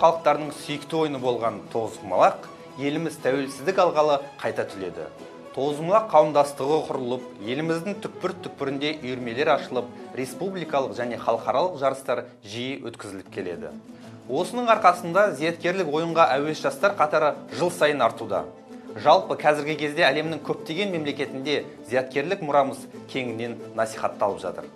халықтарының сүйікті ойыны болған тоғызқұмалақ еліміз тәуелсіздік алғалы қайта түледі. Тоғызқұмалақ қауымдастығы құрылып, еліміздің түкпір-түкпірінде үйірмелер ашылып, республикалық және халықаралық жарыстар жиі өткізіліп келеді. Осының арқасында зияткерлік ойынға әуес жастар қатары жыл сайын артуда. Жалпы қазіргі кезде әлемнің көптеген мемлекетінде зияткерлік мұрамыз кеңінен насихатталып жатыр.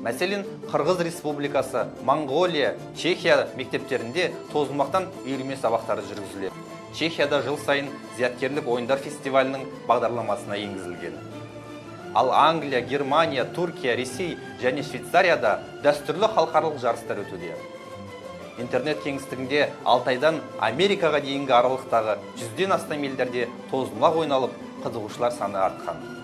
Мәселен, Қырғыз Республикасы, Моңғолия, Чехия мектептерінде тоғызқұмалақтан үйірме сабақтары жүргізіледі. Чехияда жыл сайын зияткерлік ойындар фестивалінің бағдарламасына енгізілген. Ал Англия, Германия, Түркия, Ресей және Швейцарияда дәстүрлі халықаралық жарыстар өтуде. Интернет кеңістігінде Алтайдан Америкаға дейінгі аралықтағы 100-ден астам елдерде тоғызқұмалақ ойналып, қызығушылар саны артқан.